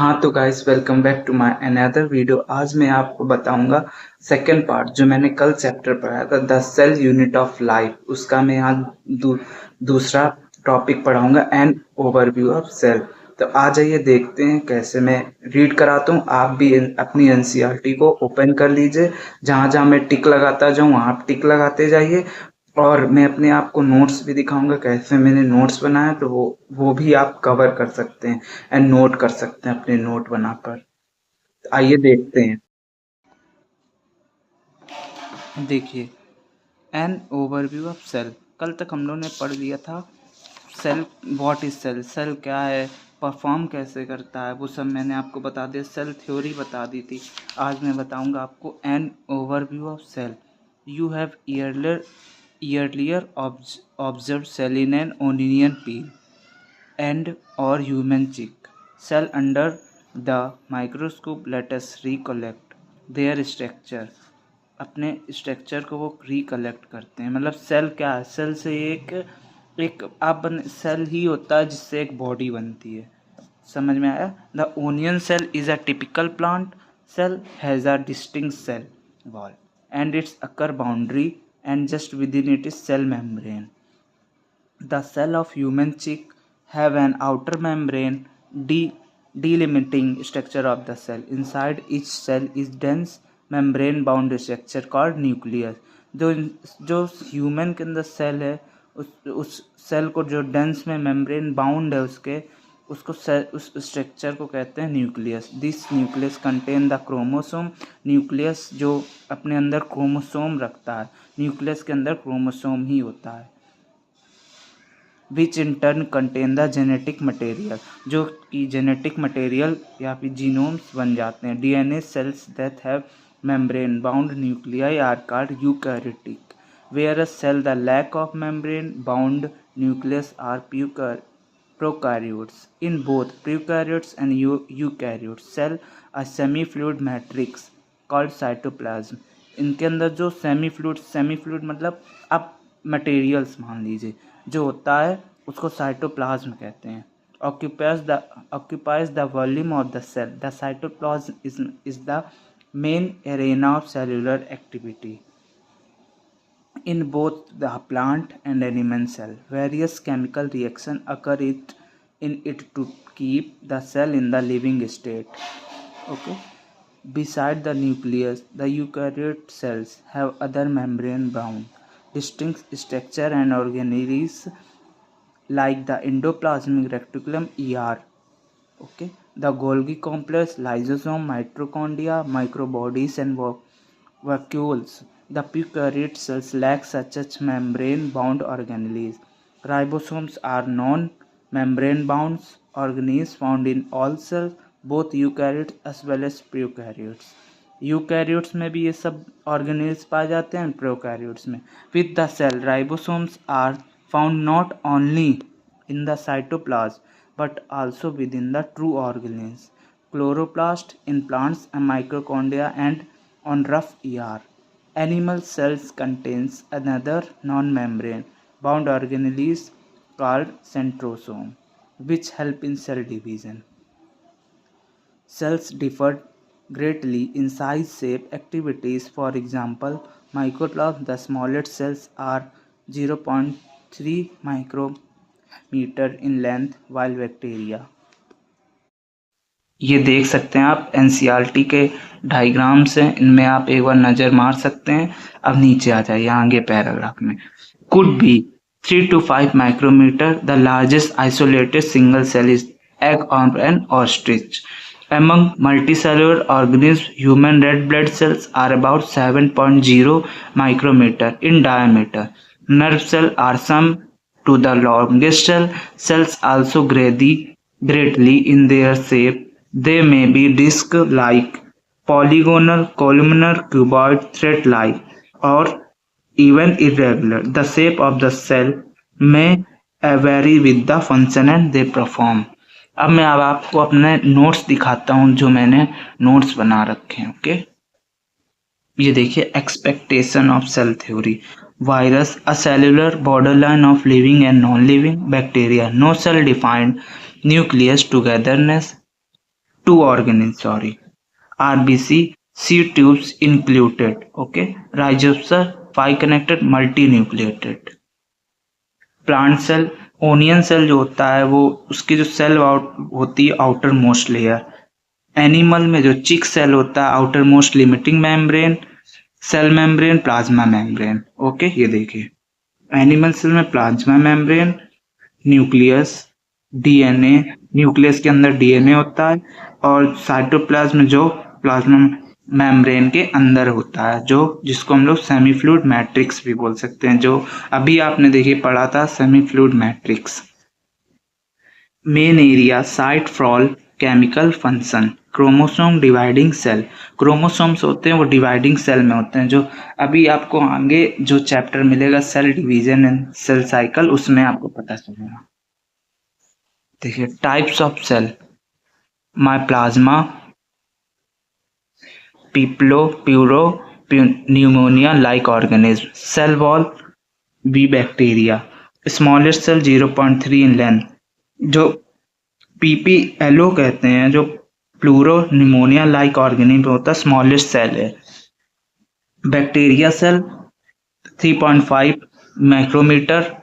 हाँ तो guys, welcome back to my another video. आज मैं आपको बताऊंगा सेकंड पार्ट जो मैंने कल चैप्टर पढ़ाया था, the cell unit of life. उसका मैं आज दूसरा टॉपिक पढ़ाऊंगा, एन ओवरव्यू ऑफ सेल। तो आ जाइए देखते हैं कैसे मैं रीड कराता हूँ। आप भी अपनी एनसीईआरटी को ओपन कर लीजिए। जहाँ जहाँ मैं टिक लगाता जाऊँ वहाँ आप टिक लगाते जाइए। और मैं अपने आप को नोट्स भी दिखाऊंगा कैसे मैंने नोट्स बनाया, तो वो भी आप कवर कर सकते हैं एंड नोट कर सकते हैं अपने नोट बनाकर। तो आइए देखते हैं। देखिए, एन ओवरव्यू ऑफ सेल। कल तक हम लोग ने पढ़ लिया था cell, what is cell, cell क्या है, परफॉर्म कैसे करता है, वो सब मैंने आपको बता दिया, सेल थ्योरी बता दी थी। आज मैं बताऊंगा आपको an overview of cell. You have earlier observe cell in an onion peel and or human cheek. Cell under the microscope let us recollect their structure. अपने स्ट्रक्चर को वो रिकलेक्ट करते हैं। मतलब सेल क्या है? सेल से एक एक सेल ही होता है जिससे एक बॉडी बनती है। समझ में आया? The onion cell is a typical plant cell, has a distinct cell wall and its outer boundary and just within it is cell membrane. The cell of human chick have an outer membrane delimiting structure of the cell. Inside each cell is dense membrane bound structure called nucleus. जो human के अंदर cell है, उस cell को जो dense में membrane bound है उस स्ट्रक्चर को कहते हैं nucleus. This nucleus contain the chromosome. Nucleus जो अपने अंदर क्रोमोसोम रखता है, न्यूक्लियस के अंदर क्रोमोसोम ही होता है. Which in turn contain the genetic material, जो कि जेनेटिक मटेरियल या फिर जीनोम्स बन जाते हैं. DNA cells that have membrane bound nuclei are called eukaryotic, where a cell the lack of membrane bound nucleus are prokaryotes. In both prokaryotes and eukaryotes, cell a semi-fluid matrix called cytoplasm. इनके अंदर जो semi fluid मतलब आप materials मान लीजिए जो होता है उसको साइटोप्लाज्म कहते हैं. occupies the volume of the cell. The cytoplasm is the main arena of cellular activity in both the plant and animal cell. Various chemical reactions occur in it to keep the cell in the living state. Okay. Beside the nucleus, the eukaryote cells have other membrane-bound distinct structure and organelles like the endoplasmic reticulum ER. Okay. The Golgi complex, lysosome, mitochondria, microbodies, and vacuoles. The eukaryote cells lack such membrane-bound organelles. Ribosomes are non-membrane-bound organelles found in all cells, both eukaryotes as well as prokaryotes. Eukaryotes में भी ये सब organelles पाए जाते हैं, prokaryotes में. With the cell, ribosomes are found not only in the cytoplasm but also within the true organelles. Chloroplast in plants and mitochondria and on rough ER. Animal cells contains another non-membrane bound organelles called centrosome, which help in cell division. Cells differ greatly in size, shape, activities. For example, mycoplasma, the smallest cells are 0.3 micrometer in length, while bacteria. ये देख सकते हैं आप NCERT के diagrams हैं, इनमें आप एक बार नज़र मार सकते हैं. अब नीचे आ जाइए आगे पैराग्राफ में. Could be 3 to 5 micrometer. The largest isolated single cell is egg of an ostrich. Among multicellular organisms, human red blood cells are about 7.0 micrometer in diameter. Nerve cells are some to the longest cell. Cells also greatly in their shape. They may be disc-like, polygonal, columnar, cuboid, thread-like, or even irregular. The shape of the cell may vary with the function and they perform. अब मैं आपको अपने notes दिखाता हूँ जो मैंने notes बना रखे हैं. ओके, ये देखिए, expectation of cell theory. Virus, acellular borderline of living and non-living. Bacteria, no cell defined nucleus. Togetherness, two organs, sorry. RBC, C tubes included. Okay. Rhizopter, 5 connected, multinucleated. Plant cell, onion cell जो होता है वो उसकी जो cell होती है outer most layer. Animal में जो चिक सेल होता है outermost limiting membrane, cell membrane, plasma membrane. Okay, ये देखिए एनिमल सेल में plasma membrane, nucleus, DNA, nucleus के अंदर डीएनए होता है, और साइटोप्लाज्म जो प्लाज्मा मेम्ब्रेन के अंदर होता है, जो जिसको हम लोग सेमी फ्लूइड मैट्रिक्स भी बोल सकते हैं, जो अभी आपने देखिए पढ़ा था semi fluid matrix. Main area site for chemical function, chromosome dividing cell. Chromosomes होते हैं वो डिवाइडिंग सेल में होते हैं, जो अभी आपको आगे जो चैप्टर मिलेगा cell division and cell cycle उसमें आपको पता चलेगा। देखिए टाइप्स ऑफ सेल, माइप्लाज्मा, पिप्लो, pleuropneumonia like organism. Cell wall, बी bacteria. Smallest cell 0.3 in length, जो पीपीएलओ कहते हैं, जो प्लूरो न्यूमोनिया लाइक ऑर्गेनिज्म होता है, स्मॉलेस्ट सेल है। बैक्टीरिया सेल 3.5 माइक्रोमीटर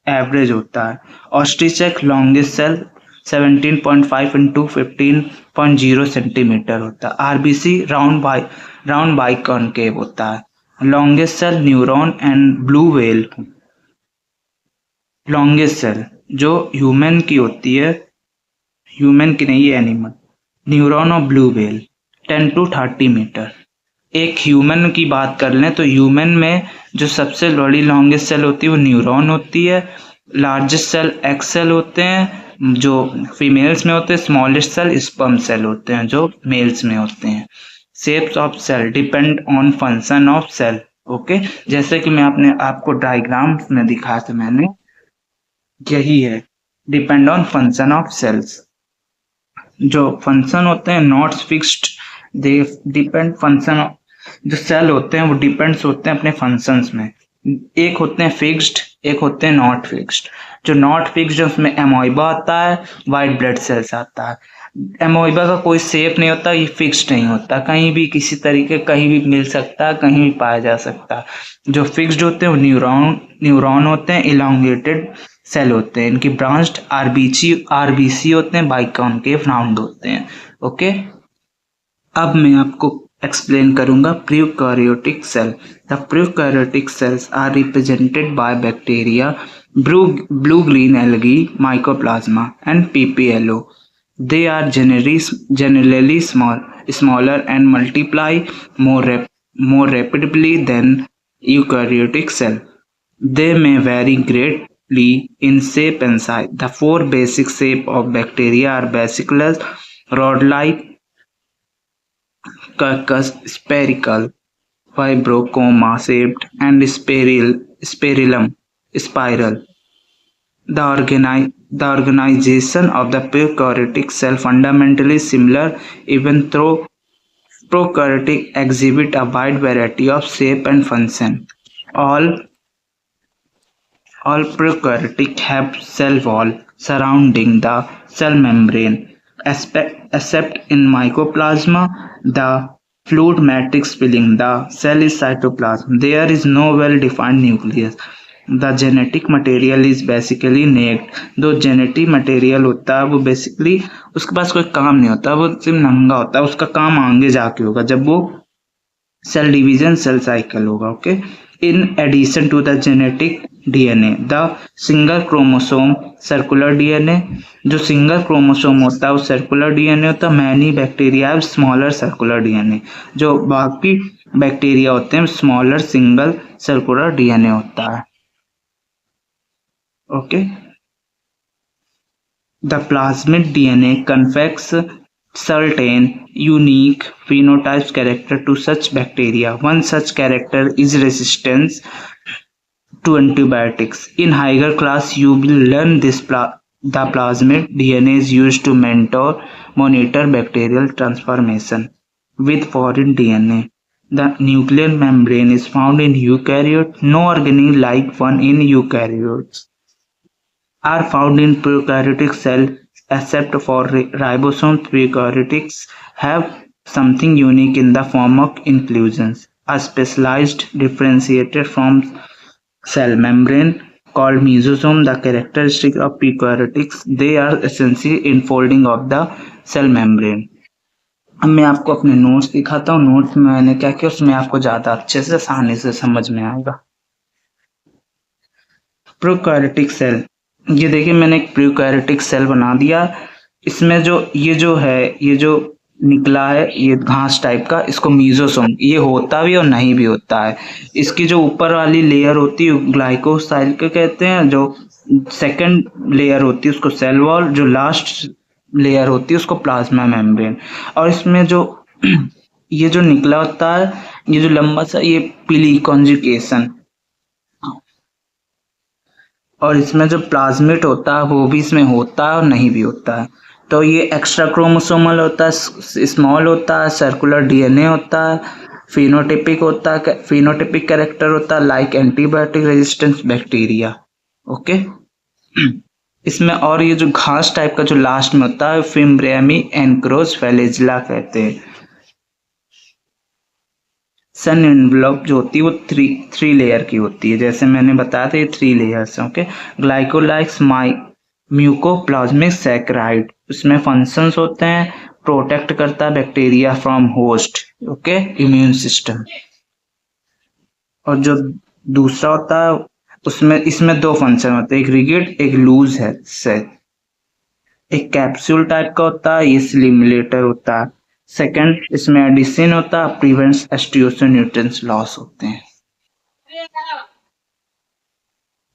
एवरेज होता है। Ostrich egg longest cell 17.5 into 15.0 centimetre होता है। आरबीसी राउंड बाइकॉनकेव होता है। Longest cell neuron and blue whale. Longest cell जो ह्यूमन की होती है, ह्यूमन की नहीं, एनिमल, न्यूरॉन और ब्लू व्हेल 10 to 30 मीटर। एक ह्यूमन की बात कर लें तो ह्यूमन में जो सबसे बड़ी लॉन्गेस्ट सेल होती है वो न्यूरॉन होती है। लार्जेस्ट सेल एक्स सेल होते हैं जो फीमेल्स में होते हैं। स्मॉलेस्ट सेल स्पर्म सेल होते हैं जो मेल्स में होते हैं। Shapes of cell depend on function of cell. Okay, जैसे कि मैं आपको डायग्राम में दिखाया था मैंने, यही है, depend on function of cells. जो फंक्शन होते हैं not fixed, they depend function, जो सेल होते हैं वो डिपेंड्स होते हैं अपने फंक्शंस में। एक होते हैं फिक्स्ड, एक होते हैं नॉट फिक्स्ड। जो नॉट फिक्स्ड है उसमें एमोइबा आता है, वाइट ब्लड सेल्स आता है। एमोइबा का कोई शेप नहीं होता, ये फिक्स्ड नहीं होता, कहीं भी किसी तरीके कहीं भी मिल सकता है, कहीं भी पाया जा सकता है। जो फिक्स्ड होते हैं वो न्यूरॉन होते हैं, इलांगेटेड सेल होते हैं, इनकी ब्रांच्ड आरबीसी होते हैं, बाइकॉनकेव राउंड होते हैं। ओके, अब मैं आपको एक्सप्लेन करूंगा prokaryotic cell. The prokaryotic cells are represented by bacteria, blue green algae, mycoplasma and PPLO. They are generally smaller and multiply more rapidly than eukaryotic cell. They may vary greatly in shape and size. The four basic shape of bacteria are basiculus, rod-like, curcus, spherical, fibrocoma shaped, and spiral. The organization of the prokaryotic cell fundamentally similar, even though prokaryotic exhibit a wide variety of shape and function. All prokaryotic have cell wall surrounding the cell membrane, except in mycoplasma, the fluid matrix filling the cell is cytoplasm. There is no well-defined nucleus. The genetic material is basically naked. जो genetic material होता है वो basically उसके पास कोई काम नहीं होता, वो सिर्फ नंगा होता है। उसका काम आगे जाके होगा जब वो सेल डिवीजन सेल साइकिल होगा। Okay, in addition to the genetic DNA, the single chromosome circular DNA, जो सिंगल क्रोमोसोम होता है वो सर्कुलर डीएनए होता है। Many bacteria have smaller circular DNA, जो बाकी बैक्टीरिया होते हैं स्मॉलर सिंगल सर्कुलर डीएनए होता है। Okay, the plasmid DNA confers certain unique phenotypes character to such bacteria. One such character is resistance to antibiotics. In higher class, you will learn this the plasmid DNA is used to monitor bacterial transformation with foreign DNA. The nuclear membrane is found in eukaryotes. No organelle like one in eukaryotes are found in prokaryotic cell except for ribosome prokaryotics have something unique in the form of inclusions, a specialized differentiated from cell membrane called mesosome. The characteristic of prokaryotics, they are essentially enfolding of the cell membrane. अब मैं आपको अपने notes दिखाता हूँ। Notes में मैंने क्या किया उसमें आपको ज़्यादा अच्छे से आसानी से समझ में आएगा। प्रोकैरियोटिक सेल, ये देखिए मैंने एक प्रोकैरियोटिक सेल बना दिया। इसमें जो है ये जो निकला है ये घास टाइप का, इसको मीजोसोम, ये होता भी और नहीं भी होता है। इसकी जो ऊपर वाली लेयर होती है ग्लाइकोसाइल के कहते हैं, जो सेकंड लेयर होती है उसको सेल वॉल, जो लास्ट लेयर होती है उसको प्लाज्मा मेम्ब्रेन। और इसमें जो ये जो निकला होता है, ये जो लंबा सा, ये पीली कॉन्जुगेशन, और इसमें जो प्लाज्मिड होता है वो भी इसमें होता है और नहीं भी होता है। तो ये एक्स्ट्रा क्रोमोसोमल होता है, स्मॉल होता है, सर्कुलर डीएनए होता है, फिनोटिपिक होता है, फिनोटिपिक कैरेक्टर होता है like antibiotic resistance bacteria. Okay. इसमें और ये जो घास टाइप का जो लास्ट में होता है फिम्ब्रेमी एनक्रोज फेलेजिला कहते हैं। सन एनवलप जो होती है वो थ्री लेयर की होती है, जैसे मैंने बताया था ये 3 लेयर्स हैं। ओके। ग्लाइकोलाइक्स म्यूकोप्लाज्मिक सैकराइड, उसमें फंक्शंस होते हैं, प्रोटेक्ट करता है bacteria from host, okay, immune system. और जो दूसरा होता है उसमें इसमें 2 फंक्शन होते हैं, एक रिगिड एक लूज है सेल। एक कैप्सूल टाइप का होता है, ये स्लिमुलेटर होता है। सेकंड इसमें एडिशन होता है, प्रिवेंट्स एस्टियोसोन्यूट्रिएंट्स लॉस होते हैं।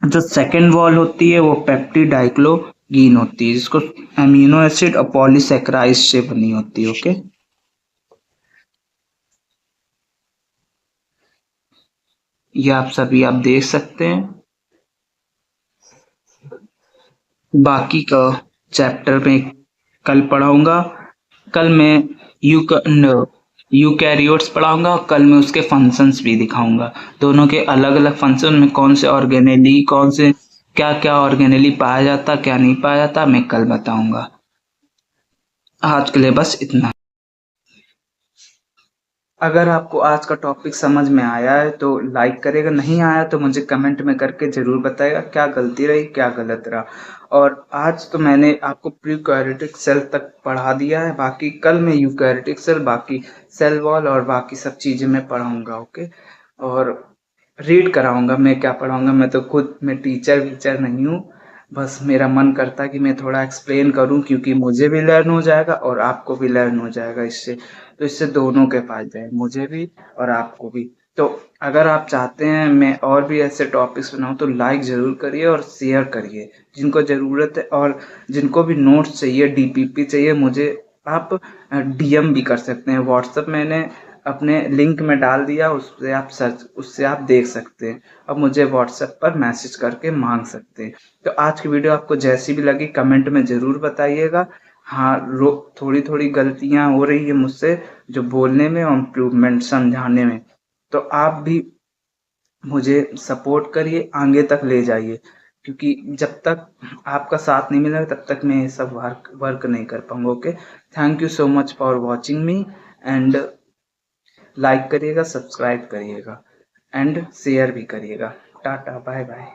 जो सेकंड वॉल होती है वो पेप्टिडाइक्लोगीन होती है, जिसको अमीनो एसिड और पॉलीसैकेराइड से बनी होती है। ओके। ये आप देख सकते हैं। बाकी का चैप्टर में कल पढ़ाऊंगा। कल मैं यूकैरियोट्स पढ़ाऊंगा, कल मैं उसके फंक्शंस भी दिखाऊंगा। दोनों के अलग अलग फंक्शन में कौन से ऑर्गेनेली, कौन से क्या क्या ऑर्गेनेली पाया जाता क्या नहीं पाया जाता, मैं कल बताऊंगा। आज के लिए बस इतना। अगर आपको आज का टॉपिक समझ में आया है तो लाइक करेगा, नहीं आया तो मुझे कमेंट में करके ज़रूर बताएगा क्या गलती रही क्या गलत रहा। और आज तो मैंने आपको प्रीकैरियोटिक सेल तक पढ़ा दिया है, बाकी कल मैं यूकैरियोटिक सेल, बाकी सेल वॉल और बाकी सब चीज़ें मैं पढ़ाऊँगा। ओके। और रीड कराऊँगा, मैं क्या पढ़ाऊँगा, मैं तो खुद मैं टीचर वीचर नहीं हूँ, बस मेरा मन करता है कि मैं थोड़ा एक्सप्लेन करूँ, क्योंकि मुझे भी लर्न हो जाएगा और आपको भी लर्न हो जाएगा इससे। तो इससे दोनों के फायदे हैं, मुझे भी और आपको भी। तो अगर आप चाहते हैं मैं और भी ऐसे टॉपिक्स बनाऊं तो लाइक ज़रूर करिए और शेयर करिए जिनको ज़रूरत है। और जिनको भी नोट्स चाहिए, डीपीपी चाहिए, मुझे आप डीएम भी कर सकते हैं। व्हाट्सएप मैंने अपने लिंक में डाल दिया, उससे आप देख सकते हैं। अब मुझे व्हाट्सएप पर मैसेज करके मांग सकते हैं। तो आज की वीडियो आपको जैसी भी लगी कमेंट में ज़रूर बताइएगा। हाँ, थोड़ी थोड़ी गलतियाँ हो रही है मुझसे, जो बोलने में और इम्प्रूवमेंट समझाने में, तो आप भी मुझे सपोर्ट करिए, आगे तक ले जाइए, क्योंकि जब तक आपका साथ नहीं मिलेगा तब तक मैं ये सब वर्क नहीं कर पाऊंगा। Okay. Thank you so much for watching me, and like करिएगा, सब्सक्राइब करिएगा एंड शेयर भी करिएगा। टाटा, बाय बाय।